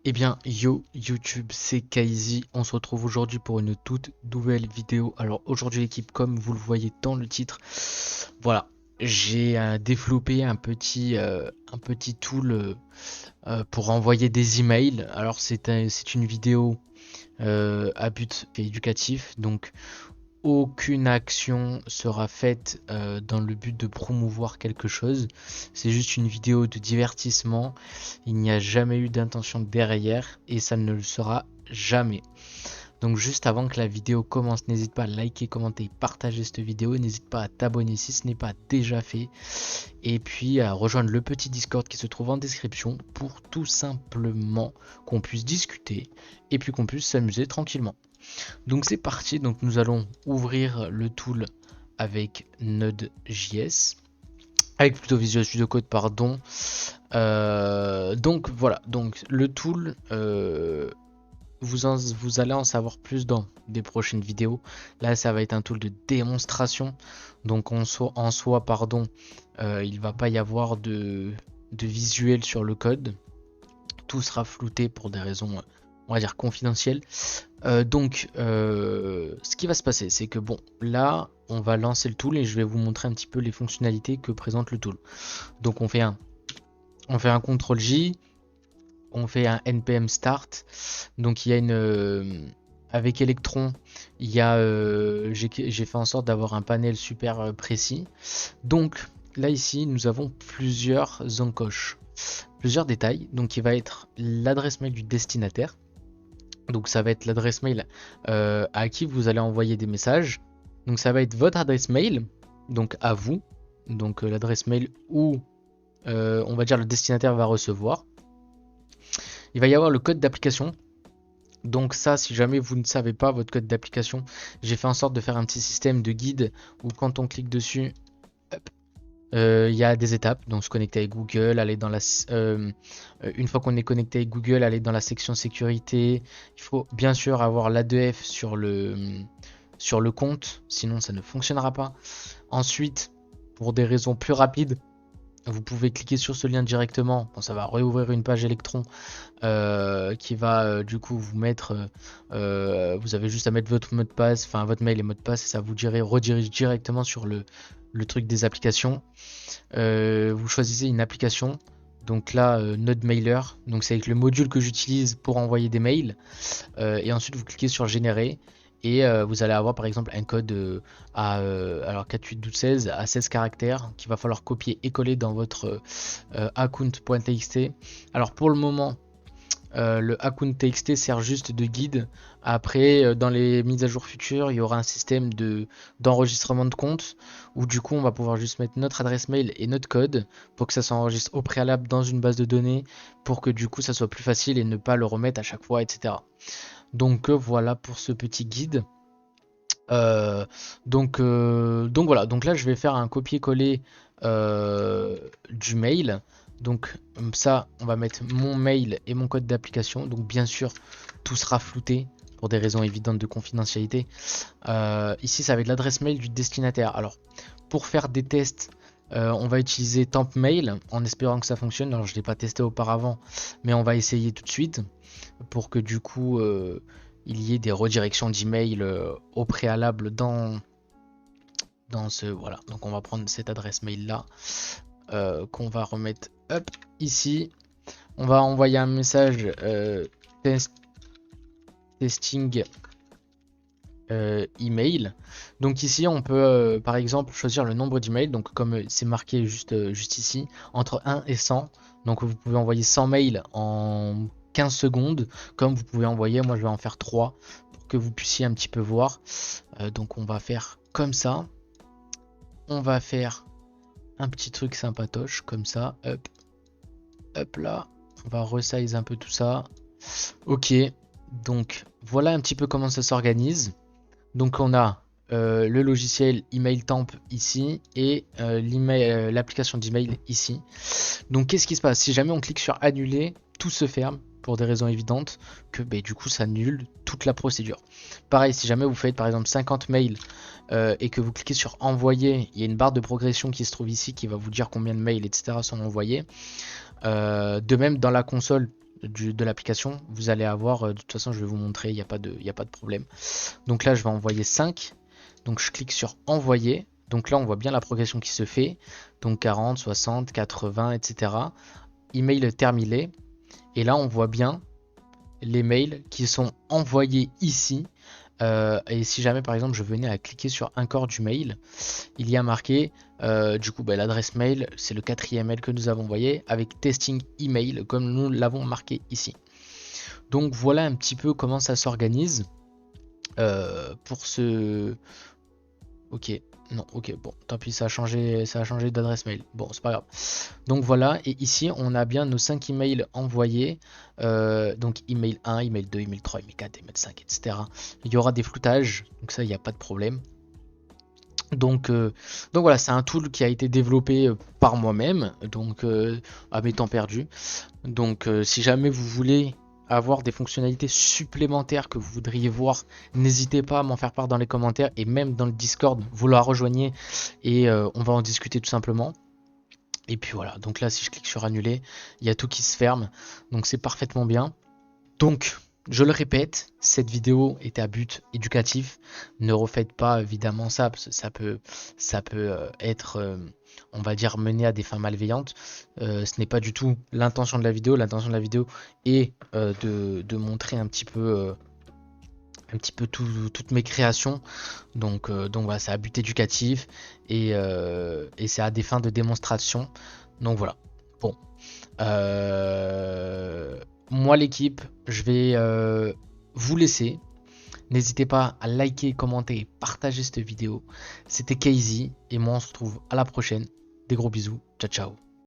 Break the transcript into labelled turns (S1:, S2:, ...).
S1: Eh bien, yo YouTube, c'est Kaizy. On se retrouve aujourd'hui pour une toute nouvelle vidéo. Alors aujourd'hui l'équipe, comme vous le voyez dans le titre, voilà, j'ai développé un petit tool pour envoyer des emails. Alors c'est une vidéo à but éducatif, donc aucune action sera faite dans le but de promouvoir quelque chose. C'est juste une vidéo de divertissement. Il n'y a jamais eu d'intention derrière et ça ne le sera jamais. Donc juste avant que la vidéo commence, n'hésite pas à liker, commenter, partager cette vidéo. N'hésite pas à t'abonner si ce n'est pas déjà fait. Et puis à rejoindre le petit Discord qui se trouve en description pour tout simplement qu'on puisse discuter et puis qu'on puisse s'amuser tranquillement. Donc c'est parti, donc nous allons ouvrir le tool avec Node.js, avec plutôt Visual Studio Code, pardon. Donc voilà, donc le tool, vous allez en savoir plus dans des prochaines vidéos. Là ça va être un tool de démonstration, donc en soi pardon, il va pas y avoir de visuel sur le code. Tout sera flouté pour des raisons, on va dire, confidentielles. Ce qui va se passer, c'est que bon, là, on va lancer le tool et je vais vous montrer un petit peu les fonctionnalités que présente le tool. Donc on fait un CTRL-J, on fait un npm start. Donc il y a avec Electron, il y a, j'ai fait en sorte d'avoir un panel super précis. Donc là ici, nous avons plusieurs encoches, plusieurs détails. Donc il va être l'adresse mail du destinataire. Donc ça va être l'adresse mail à qui vous allez envoyer des messages. Donc ça va être votre adresse mail, donc à vous. Donc l'adresse mail où on va dire le destinataire va recevoir. Il va y avoir le code d'application. Donc ça, si jamais vous ne savez pas votre code d'application, j'ai fait en sorte de faire un petit système de guide où quand on clique dessus, il y a des étapes, donc se connecter avec Google, aller dans une fois qu'on est connecté avec Google, aller dans la section sécurité. Il faut bien sûr avoir l'A2F sur le compte, sinon ça ne fonctionnera pas. Ensuite, pour des raisons plus rapides, vous pouvez cliquer sur ce lien directement. Bon, ça va réouvrir une page Electron qui va du coup vous mettre. Vous avez juste à mettre votre mot de passe, enfin votre mail et mot de passe, et ça vous redirige directement sur le truc des applications. Vous choisissez une application. Donc là, Node Mailer. Donc c'est avec le module que j'utilise pour envoyer des mails. Et ensuite, vous cliquez sur générer. Et vous allez avoir par exemple un code alors 4, 8, 12, 16 à 16 caractères qu'il va falloir copier et coller dans votre account.txt. Alors pour le moment, le account.txt sert juste de guide. Après, dans les mises à jour futures, il y aura un système d'enregistrement de compte où du coup on va pouvoir juste mettre notre adresse mail et notre code pour que ça s'enregistre au préalable dans une base de données pour que du coup ça soit plus facile et ne pas le remettre à chaque fois, etc. Donc voilà pour ce petit guide. Donc voilà, donc là je vais faire un copier-coller du mail. Donc ça, on va mettre mon mail et mon code d'application. Donc bien sûr, tout sera flouté pour des raisons évidentes de confidentialité. Ici, ça va être l'adresse mail du destinataire. Alors, pour faire des tests, on va utiliser temp mail en espérant que ça fonctionne. Alors, je ne l'ai pas testé auparavant, mais on va essayer tout de suite pour que du coup, il y ait des redirections d'email au préalable dans ce. Voilà, donc on va prendre cette adresse mail là qu'on va remettre hop, ici. On va envoyer un message testing email. Donc ici on peut par exemple choisir le nombre d'emails. Donc comme c'est marqué juste ici, entre 1 et 100. Donc vous pouvez envoyer 100 mails en 15 secondes. Comme vous pouvez envoyer, moi je vais en faire 3 pour que vous puissiez un petit peu voir. Donc on va faire comme ça. On va faire un petit truc sympatoche comme ça. Hop, hop là. On va resize un peu tout ça. Ok. Donc voilà un petit peu comment ça s'organise. Donc on a le logiciel email temp ici et l'application d'email ici. Donc qu'est-ce qui se passe? Si jamais on clique sur annuler, tout se ferme pour des raisons évidentes que du coup ça annule toute la procédure. Pareil, si jamais vous faites par exemple 50 mails et que vous cliquez sur envoyer, il y a une barre de progression qui se trouve ici qui va vous dire combien de mails, etc. sont envoyés. De même dans la console, de l'application, vous allez avoir, de toute façon je vais vous montrer, il n'y a pas de problème. Donc là je vais envoyer 5. Donc je clique sur envoyer. Donc là on voit bien la progression qui se fait. Donc 40, 60, 80, etc. Email terminé. Et là on voit bien les mails qui sont envoyés ici. Et si jamais par exemple je venais à cliquer sur un corps du mail, il y a marqué du coup l'adresse mail, c'est le 4e mail que nous avons envoyé avec testing email comme nous l'avons marqué ici. Donc voilà un petit peu comment ça s'organise pour ce... Ok, non, ok, bon, tant pis, ça a changé d'adresse mail. Bon, c'est pas grave. Donc voilà, et ici, on a bien nos 5 emails envoyés. Donc email 1, email 2, email 3, email 4, email 5, etc. Il y aura des floutages, donc ça, il n'y a pas de problème. Donc voilà, c'est un tool qui a été développé par moi-même, donc à mes temps perdus. Donc si jamais vous voulez avoir des fonctionnalités supplémentaires que vous voudriez voir, n'hésitez pas à m'en faire part dans les commentaires et même dans le Discord, vous la rejoignez et on va en discuter tout simplement. Et puis voilà, donc là si je clique sur annuler, il y a tout qui se ferme, donc c'est parfaitement bien. Donc, je le répète, cette vidéo est à but éducatif. Ne refaites pas évidemment ça, parce que ça peut être, on va dire, mené à des fins malveillantes. Ce n'est pas du tout l'intention de la vidéo. L'intention de la vidéo est de montrer un petit peu toutes mes créations. Donc voilà, c'est à but éducatif et c'est à des fins de démonstration. Donc voilà. Bon. Moi l'équipe, je vais vous laisser. N'hésitez pas à liker, commenter et partager cette vidéo. C'était Casey et moi on se retrouve à la prochaine. Des gros bisous. Ciao ciao.